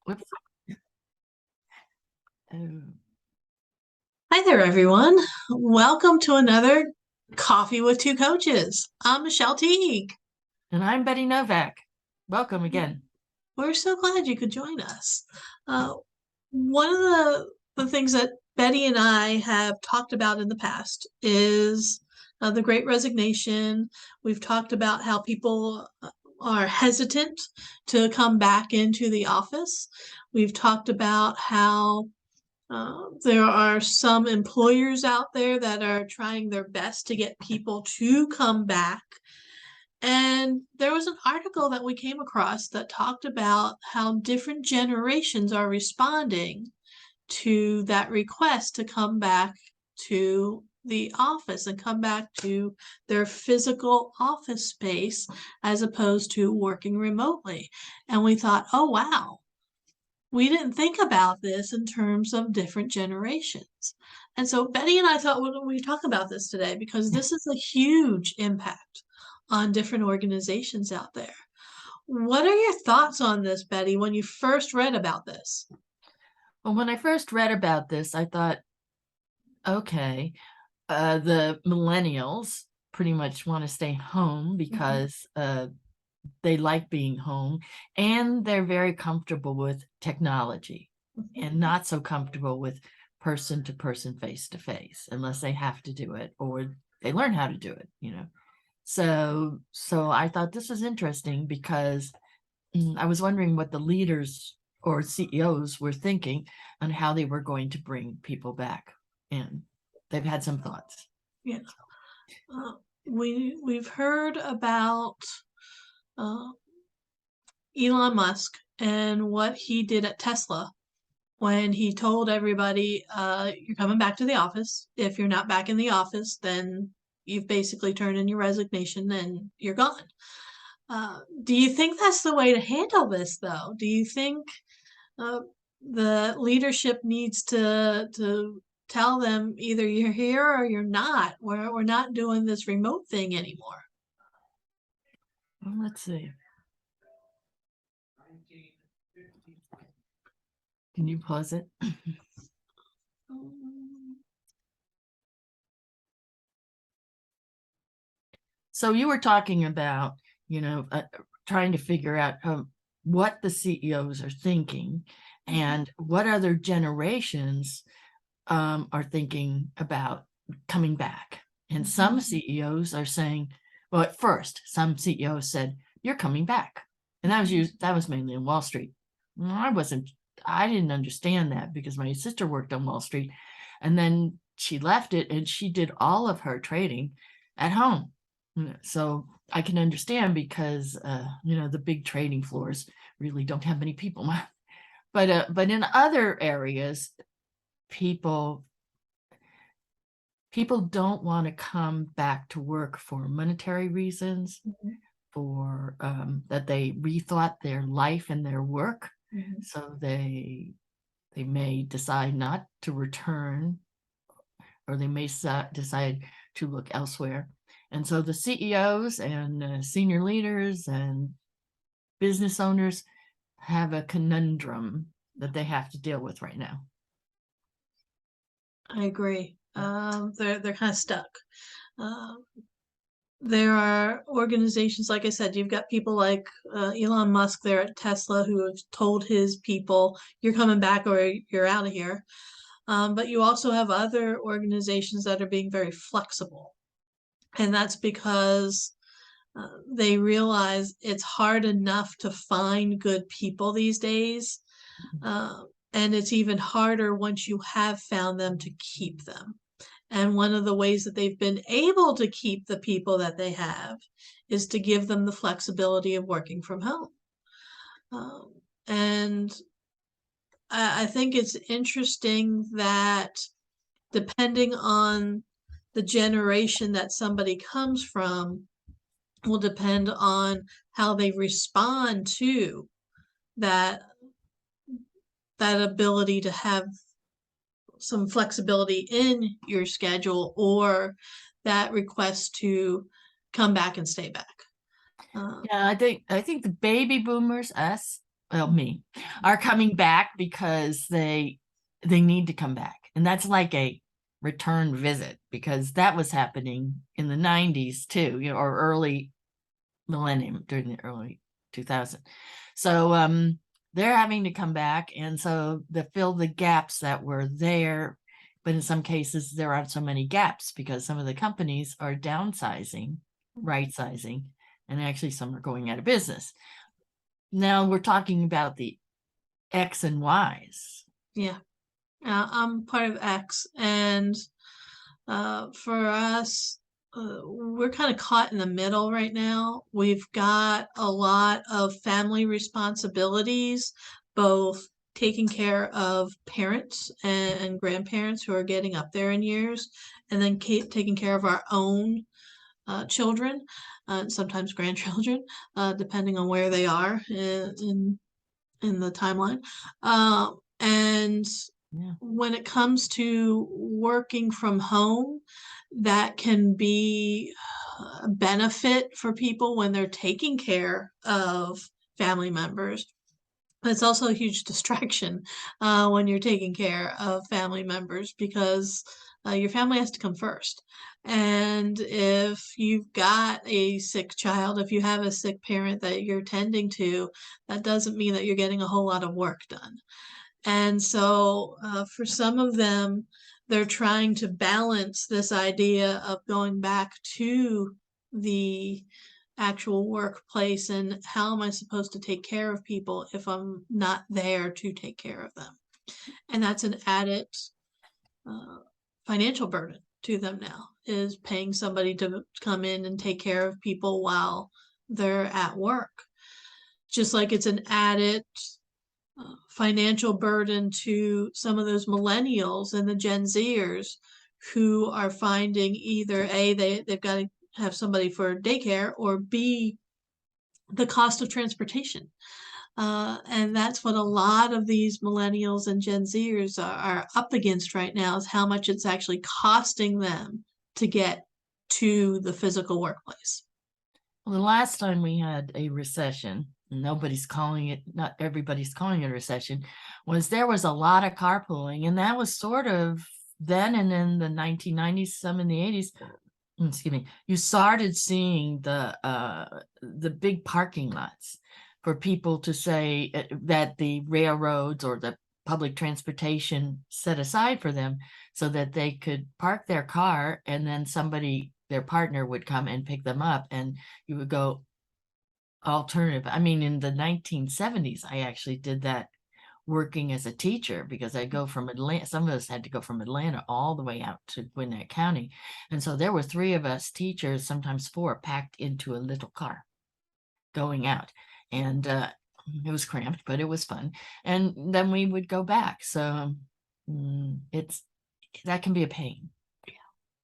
Whoops. Oh. Hi there, everyone. Welcome to another Coffee with Two Coaches. I'm Michelle Teague. And I'm Betty Novak. Welcome again. We're so glad you could join us. Uh, one of the things that Betty and I have talked about in the past is the Great Resignation. We've talked about how people are hesitant to come back into the office. We've talked about how there are some employers out there that are trying their best to get people to come back. And there was an article that we came across that talked about how different generations are responding to that request to come back to the office and come back to their physical office space as opposed to working remotely. And we thought, oh, wow, we didn't think about this in terms of different generations. And so Betty and I thought, well, we talk about this today because this is a huge impact on different organizations out there. What are your thoughts on this, Betty, when you first read about this? Well, when I first read about this, I thought, okay, the millennials pretty much want to stay home Mhm. because they like being home and they're very comfortable with technology and not so comfortable with person to person, face to face, unless they have to do it or they learn how to do it. So I thought this was interesting because I was wondering what the leaders or CEOs were thinking on how they were going to bring people back. And they've had some thoughts. Yeah. Uh, we've heard about uh, Elon Musk and what he did at Tesla when he told everybody, you're coming back to the office. If you're not back in the office, then you've basically turned in your resignation and you're gone. Do you think that's the way to handle this, though? Do you think uh, the leadership needs to tell them either you're here or you're not? We're not doing this remote thing anymore. Well, let's see. Can you pause it? So you were talking about, trying to figure out what the CEOs are thinking and what other generations are thinking about coming back. And some CEOs are saying, well, at first, some CEOs said, "You're coming back," and that was mainly in Wall Street. Well, I didn't understand that because my sister worked on Wall Street, and then she left it and she did all of her trading at home. So I can understand because the big trading floors really don't have many people. But in other areas, people people don't want to come back to work for monetary reasons, Mhm. for that they rethought their life and their work. Mhm. So they may decide not to return, or they may decide to look elsewhere. And so the CEOs and senior leaders and business owners have a conundrum that they have to deal with right now. I agree. They're kind of stuck. Uh, there are organizations, like I said, you've got people like Elon Musk there at Tesla who have told his people, "You're coming back or you're out of here." But you also have other organizations that are being very flexible, and that's because they realize it's hard enough to find good people these days. Uh, and it's even harder once you have found them to keep them. And one of the ways that they've been able to keep the people that they have is to give them the flexibility of working from home. Um, and I think it's interesting that depending on the generation that somebody comes from, will depend on how they respond to that that ability to have some flexibility in your schedule or that request to come back and stay back. Uh, Yeah, I think the baby boomers, us, well, me, are coming back because they need to come back. And that's like a return visit, because that was happening in the 90s too, or early millennium, during the early 2000s. So they're having to come back, and so to fill the gaps that were there. But in some cases there aren't so many gaps because some of the companies are downsizing, right sizing, and actually some are going out of business. Now we're talking about the X and Y's. Yeah. I'm part of X, and for us, we're kind of caught in the middle right now. We've got a lot of family responsibilities, both taking care of parents and grandparents who are getting up there in years, and then taking care of our own children, sometimes grandchildren, depending on where they are in the timeline. And Yeah. when it comes to working from home, that can be a benefit for people when they're taking care of family members. But it's also a huge distraction when you're taking care of family members, because your family has to come first. And if you've got a sick child, if you have a sick parent that you're tending to, that doesn't mean that you're getting a whole lot of work done. And so for some of them, they're trying to balance this idea of going back to the actual workplace and how am I supposed to take care of people if I'm not there to take care of them. And that's an added uh, financial burden to them now, is paying somebody to come in and take care of people while they're at work. Just like it's an added financial burden to some of those millennials and the Gen Zers who are finding either A, they've got to have somebody for daycare, or B, the cost of transportation. And that's what a lot of these millennials and Gen Zers are up against right now, is how much it's actually costing them to get to the physical workplace. Well, the last time we had a recession, nobody's calling it, not everybody's calling it a recession, there was a lot of carpooling, and that was sort of then, and in the 1990s, some in the 80s, excuse me, you started seeing the big parking lots for people to say that the railroads or the public transportation set aside for them so that they could park their car, and then somebody, their partner, would come and pick them up, and you would go alternative. I mean, in the 1970s, I actually did that working as a teacher, because I go from Atlanta. Some of us had to go from Atlanta all the way out to Gwinnett County. And so there were 3 of us teachers, sometimes 4, packed into a little car going out. And it was cramped, but it was fun. And then we would go back. So that can be a pain.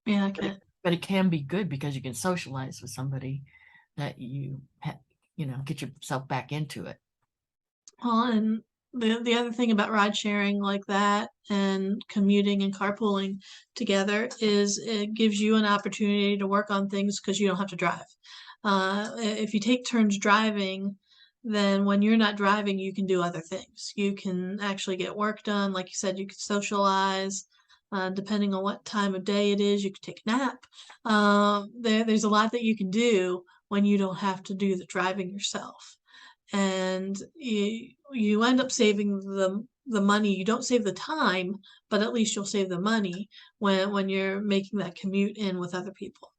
Yeah, I can. But it can be good, because you can socialize with somebody that you get yourself back into it. Well, and the other thing about ride sharing like that and commuting and carpooling together is it gives you an opportunity to work on things because you don't have to drive. If you take turns driving, then when you're not driving, you can do other things. You can actually get work done. Like you said, you can socialize. Depending on what time of day it is, you can take a nap. There's a lot that you can do when you don't have to do the driving yourself. And you end up saving the money. You don't save the time, but at least you'll save the money when you're making that commute in with other people.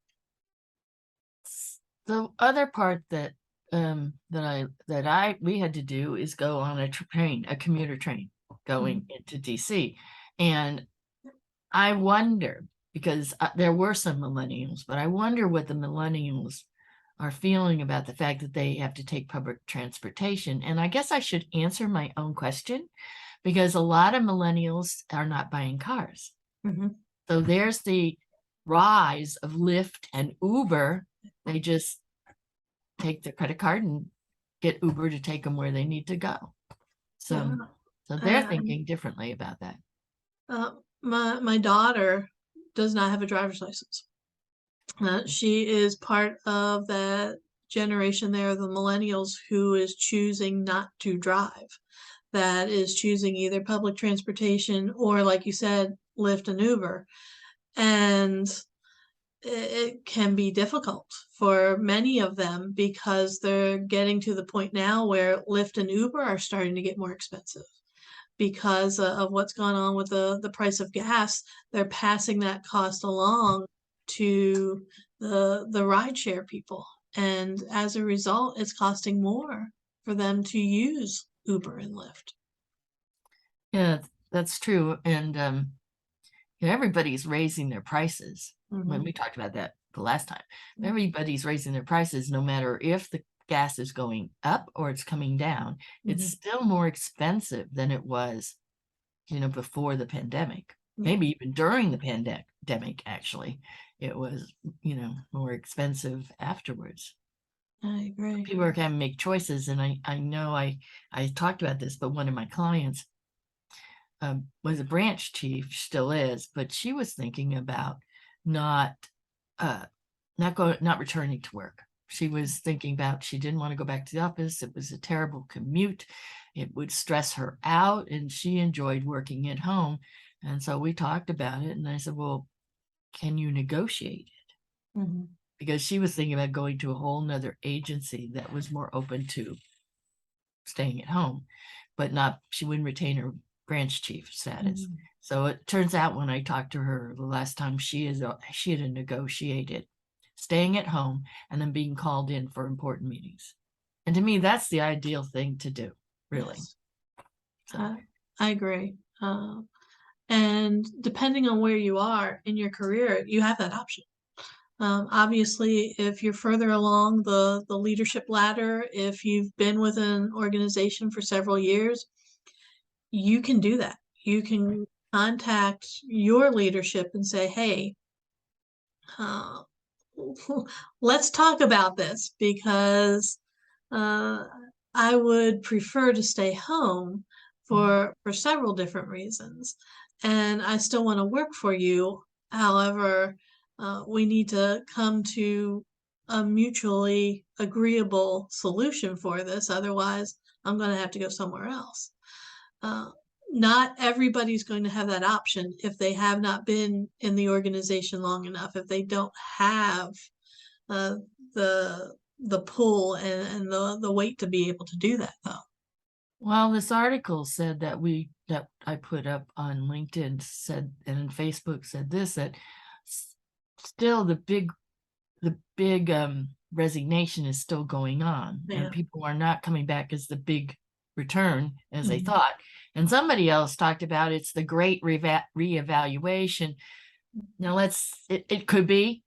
The other part that we had to do is go on a train, a commuter train going into DC. And I wonder, because there were some millennials, but I wonder what the millennials are feeling about the fact that they have to take public transportation. And I guess I should answer my own question, because a lot of millennials are not buying cars. So there's the rise of Lyft and Uber. They just take their credit card and get Uber to take them where they need to go. So they're thinking differently about that. My daughter does not have a driver's license. She is part of the generation there, the millennials, who is choosing not to drive, that is choosing either public transportation or, like you said, Lyft and Uber. And it can be difficult for many of them because they're getting to the point now where Lyft and Uber are starting to get more expensive because of what's gone on with the price of gas. They're passing that cost along to the rideshare people, and as a result, it's costing more for them to use Uber and Lyft. Yeah, that's true. And everybody's raising their prices. When we talked about that the last time, everybody's raising their prices, no matter if the gas is going up or it's coming down. It's still more expensive than it was, before the pandemic. Maybe even during the pandemic, actually, it was, more expensive afterwards. I agree. People are going to make choices. And I know I talked about this, but one of my clients was a branch chief, still is, but she was thinking about not returning to work. She was thinking about, she didn't want to go back to the office. It was a terrible commute. It would stress her out, and she enjoyed working at home. And so we talked about it, and I said, well, can you negotiate it? Because she was thinking about going to a whole nother agency that was more open to staying at home, but she wouldn't retain her branch chief status. So it turns out, when I talked to her the last time, she had negotiated staying at home and then being called in for important meetings. And to me, that's the ideal thing to do, really. Yes. So. I agree. And depending on where you are in your career, you have that option. Obviously, if you're further along the leadership ladder, if you've been with an organization for several years, you can do that. You can contact your leadership and say, hey, let's talk about this, because I would prefer to stay home for several different reasons, and I still want to work for you. However, we need to come to a mutually agreeable solution for this. Otherwise, I'm going to have to go somewhere else. Not everybody's going to have that option if they have not been in the organization long enough, if they don't have uh, the pull and the weight to be able to do that, though. Well, this article said that I put up on LinkedIn said, and Facebook said this, that still the big resignation is still going on, and people are not coming back as the big return as they thought. And somebody else talked about it's the great reevaluation. Now it could be,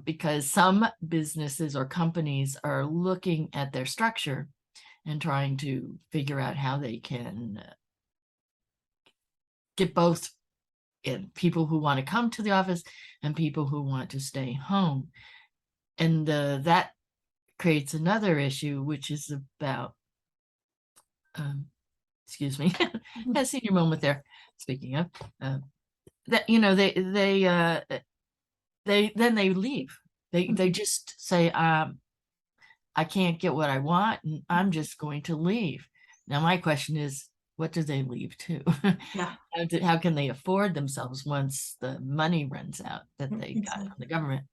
because some businesses or companies are looking at their structure and trying to figure out how they can get both in people who want to come to the office and people who want to stay home. And that creates another issue, which is about, excuse me, a senior moment there. Speaking of that, they leave. They just say, I can't get what I want, and I'm just going to leave. Now, my question is, what do they leave to? Yeah. How can they afford themselves once the money runs out that they got from the government?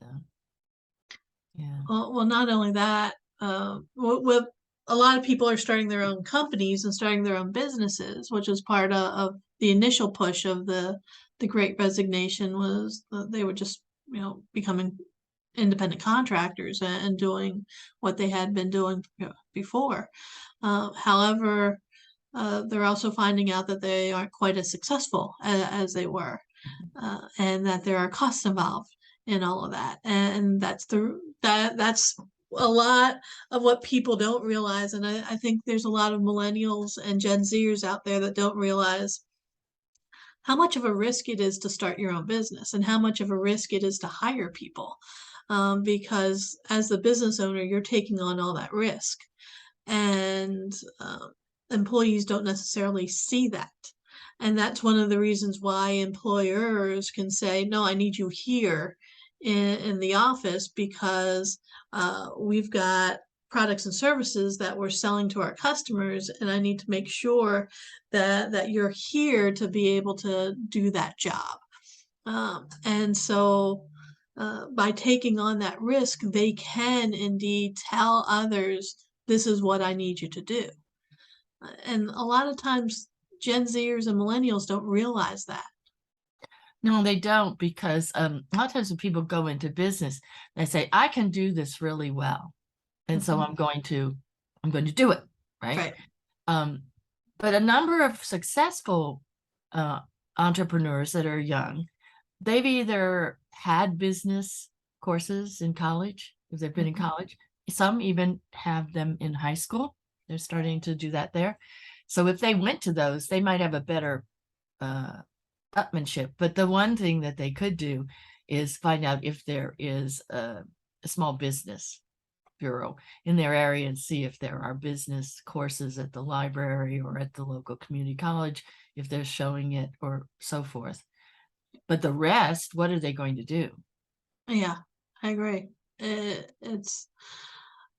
So, yeah. Well, not only that, with a lot of people are starting their own companies and starting their own businesses, which was part of the initial push of the Great Resignation. Was they were just becoming independent contractors and doing what they had been doing before. However, they're also finding out that they aren't quite as successful as they were, and that there are costs involved in all of that. And that's a lot of what people don't realize. And I think there's a lot of millennials and Gen Zers out there that don't realize how much of a risk it is to start your own business and how much of a risk it is to hire people. Because as the business owner, you're taking on all that risk. And employees don't necessarily see that. And that's one of the reasons why employers can say, no, I need you here in the office because we've got products and services that we're selling to our customers, and I need to make sure that you're here to be able to do that job. And so by taking on that risk, they can indeed tell others, this is what I need you to do. And a lot of times, Gen Zers and millennials don't realize that. No, they don't, because a lot of times when people go into business, they say, I can do this really well. And so Mhm. I'm going to do it, right? Right. Um, but a number of successful uh, entrepreneurs that are young, they've either had business courses in college, because they've been in Mhm. college. Some even have them in high school. They're starting to do that there. So if they went to those, they might have a better uh, upmanship. But the one thing that they could do is find out if there is a small business bureau in their area and see if there are business courses at the library or at the local community college, if they're showing it or so forth. But the rest, what are they going to do? Yeah, I agree. It's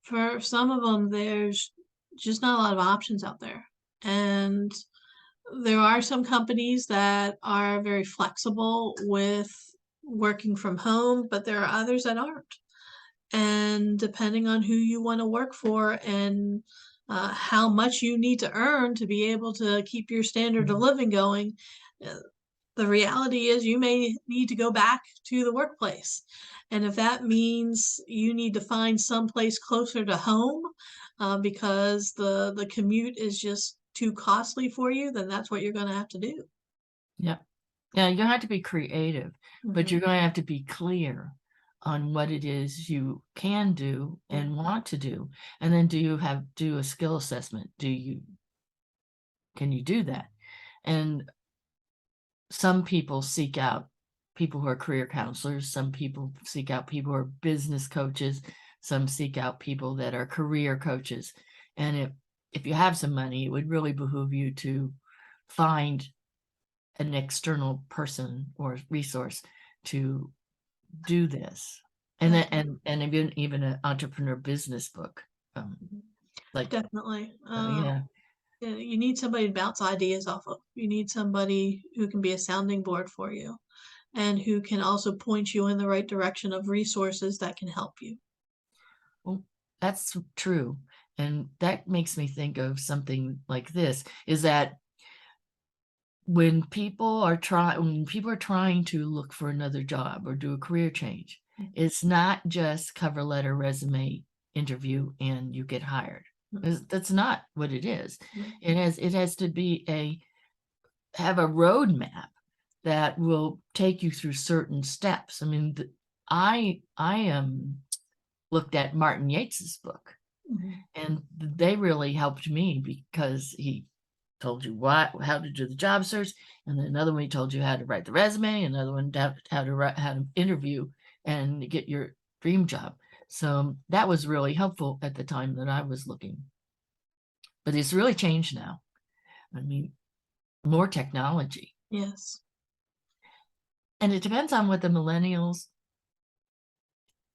for some of them, there's just not a lot of options out there. And there are some companies that are very flexible with working from home, but there are others that aren't. And depending on who you want to work for and how much you need to earn to be able to keep your standard of living going, uh, the reality is you may need to go back to the workplace. And if that means you need to find someplace closer to home because the commute is just too costly for you, then that's what you're going to have to do. Yeah. Yeah, you have to be creative, but Mhm. you're going to have to be clear on what it is you can do Yeah. and want to do. And then do a skill assessment? Can you do that? And some people seek out people who are career counselors, some people seek out people who are business coaches, some seek out people that are career coaches. And if you have some money, it would really behoove you to find an external person or resource to do this. And Uh, then, and even an entrepreneur business book. Um, mhm. like, Definitely. yeah. You need somebody to bounce ideas off of. You need somebody who can be a sounding board for you and who can also point you in the right direction of resources that can help you. Well, that's true. And that makes me think of something like this, is that when people are trying to look for another job or do a career change, it's not just cover letter, resume, interview, and you get hired. That's not what it is. Mhm. It has to be have a roadmap that will take you through certain steps. I mean, I looked at Martin Yates's book, Mhm. and they really helped me because he told you how to do the job search, and then another one he told you how to write the resume, another one how to interview and get your dream job. So that was really helpful at the time that I was looking. But it's really changed now. I mean, more technology. Yes. And it depends on what the millennials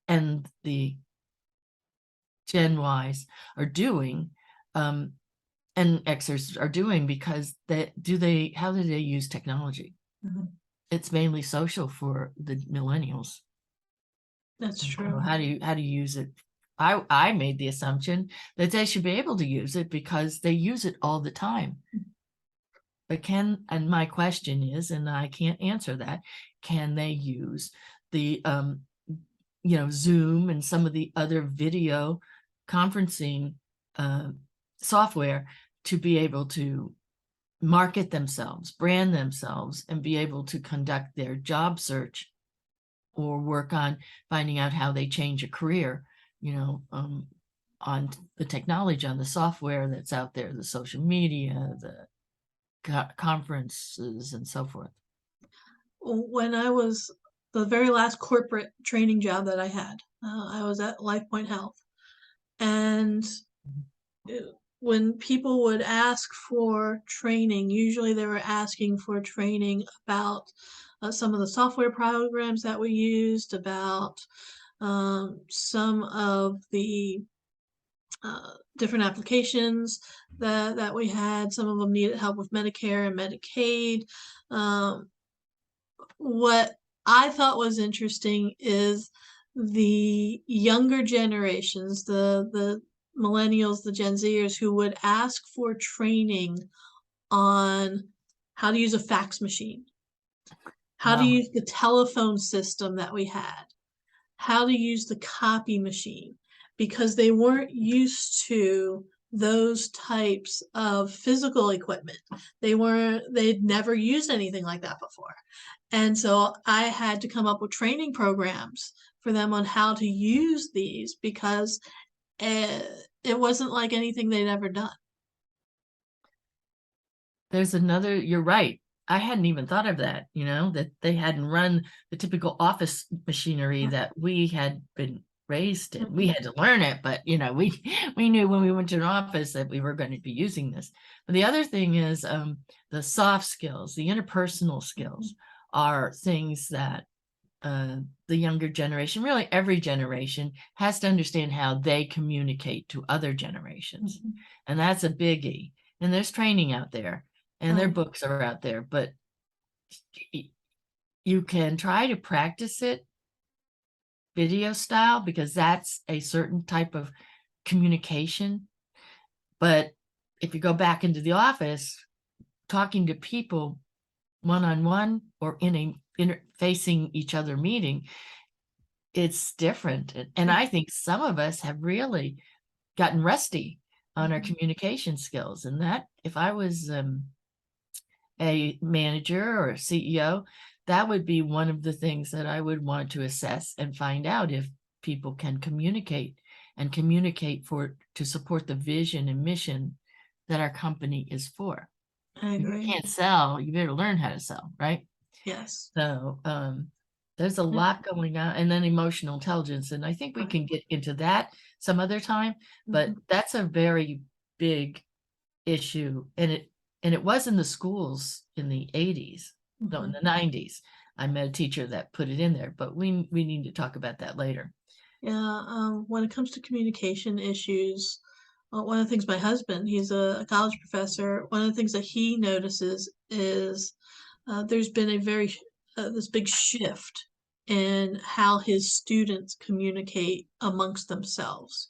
and the Gen Ys are doing, um, and Xers are doing, because how do they use technology? Mhm. It's mainly social for the millennials. That's So true. how do you use it? I made the assumption that they should be able to use it because they use it all the time. But and my question is, and I can't answer that, can they use the Zoom and some of the other video conferencing uh, software to be able to market themselves, brand themselves, and be able to conduct their job search or work on finding out how they change a career, you know, on the technology, on the software that's out there, the social media, the conferences, and so forth. When I was the very last corporate training job that I had, I was at LifePoint Health, and when people would ask for training, usually they were asking for training about some of the software programs that we used, about some of the different applications that we had. Some of them needed help with Medicare and Medicaid. Um, what I thought was interesting is the younger generations, the millennials, the Gen Zers, who would ask for training on how to use a fax machine, how to Wow. use the telephone system that we had, how to use the copy machine, because they weren't used to those types of physical equipment. They'd never used anything like that before. And so I had to come up with training programs for them on how to use these, because it wasn't like anything they'd ever done. There's another, you're right. I hadn't even thought of that, that they hadn't run the typical office machinery that we had been raised in. We had to learn it, but we knew when we went to an office that we were going to be using this. But the other thing is the soft skills, the interpersonal skills are things that the younger generation, really every generation, has to understand how they communicate to other generations. And that's a biggie. And there's training out there. And their books are out there, but you can try to practice it video style because that's a certain type of communication. But if you go back into the office, talking to people one-on-one or in a facing each other meeting, it's different. And I think some of us have really gotten rusty on our communication skills. And that, if I was a manager or a CEO, that would be one of the things that I would want to assess and find out if people can communicate to support the vision and mission that our company is for. I If you agree. can't sell, you better learn how to sell, right? Yes. So there's a lot going on, and then emotional intelligence. And I think we can get into that some other time, but that's a very big issue. And it was in the schools in the 80s, no, in the 90s. I met a teacher that put it in there, but we need to talk about that later. Yeah, when it comes to communication issues, one of the things my husband, he's a college professor, one of the things that he notices is there's been this big shift in how his students communicate amongst themselves.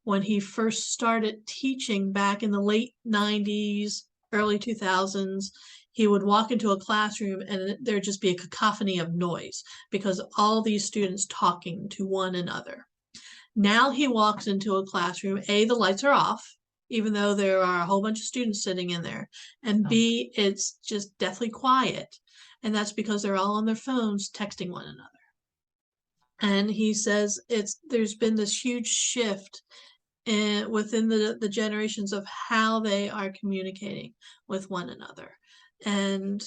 When he first started teaching back in the late 90s, early 2000s, he would walk into a classroom and there'd just be a cacophony of noise because all these students talking to one another. Now he walks into a classroom, A, the lights are off, even though there are a whole bunch of students sitting in there, and B, it's just deathly quiet. And that's because they're all on their phones texting one another. And he says there's been this huge shift within the generations of how they are communicating with one another. And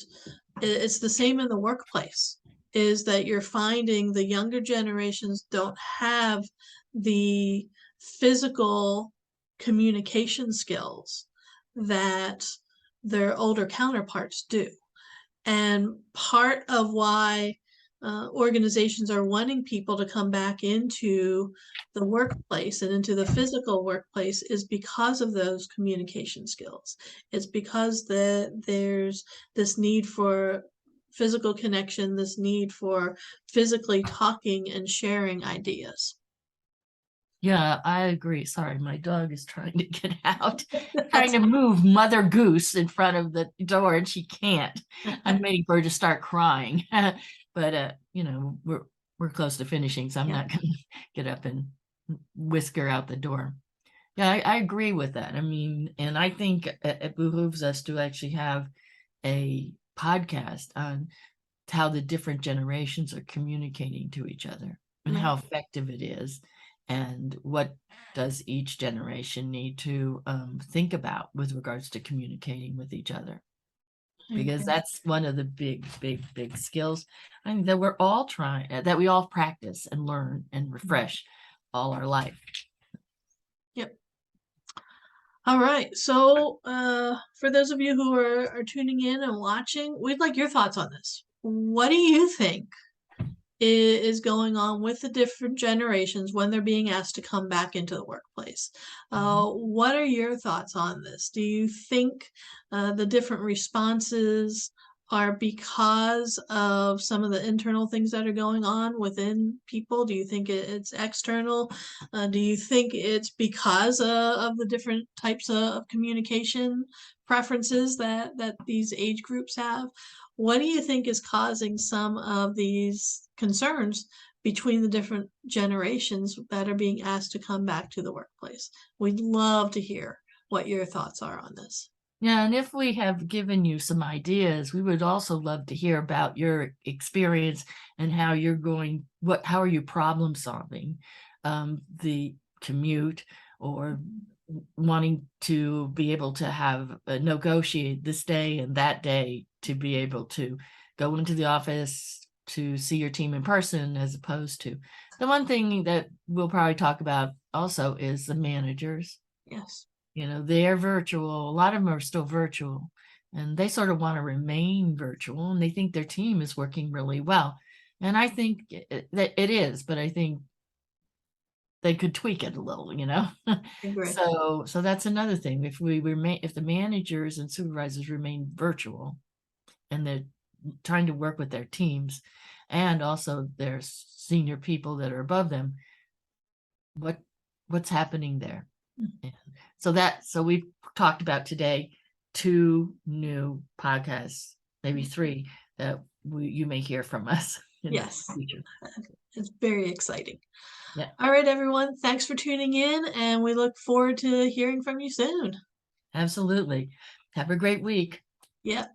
it's the same in the workplace, is that you're finding the younger generations don't have the physical communication skills that their older counterparts do. And part of why organizations are wanting people to come back into the workplace and into the physical workplace is because of those communication skills. It's because there's this need for physical connection, this need for physically talking and sharing ideas. Yeah, I agree. Sorry, my dog is trying to get out, trying to move Mother Goose in front of the door, and she can't. I'm waiting for her to start crying. But we're close to finishing, so I'm not gonna get up and whisk her out the door. Yeah, I agree with that. I mean, and I think it behooves us to actually have a podcast on how the different generations are communicating to each other and how effective it is, and what does each generation need to think about with regards to communicating with each other, because that's one of the big skills I think that we're all trying, that we all practice and learn and refresh all our life. Yep. All right. So, for those of you who are tuning in and watching, we'd like your thoughts on this. What do you think is going on with the different generations when they're being asked to come back into the workplace? Mhm. What are your thoughts on this? Do you think the different responses are because of some of the internal things that are going on within people? Do you think it's external? Do you think it's because of the different types of communication preferences that these age groups have? What do you think is causing some of these concerns between the different generations that are being asked to come back to the workplace? We'd love to hear what your thoughts are on this. Yeah, and if we have given you some ideas, we would also love to hear about your experience and how you're going, how are you problem solving the commute, or wanting to be able to have negotiate this day and that day to be able to go into the office to see your team in person, as opposed to the one thing that we'll probably talk about also is the managers. Yes, They're virtual. A lot of them are still virtual, and they sort of want to remain virtual, and they think their team is working really well. And I think that it is, but I think they could tweak it a little. I agree. So that's another thing. If the managers and supervisors remain virtual and they're trying to work with their teams and also their senior people that are above them, what what's happening there? Mm. Yeah. So we've talked about today 2 new podcasts, maybe 3, that you may hear from us in the Yes, future. it's very exciting. Yeah, All right, everyone. Thanks for tuning in, and we look forward to hearing from you soon. absolutely. Have a great week. Yeah.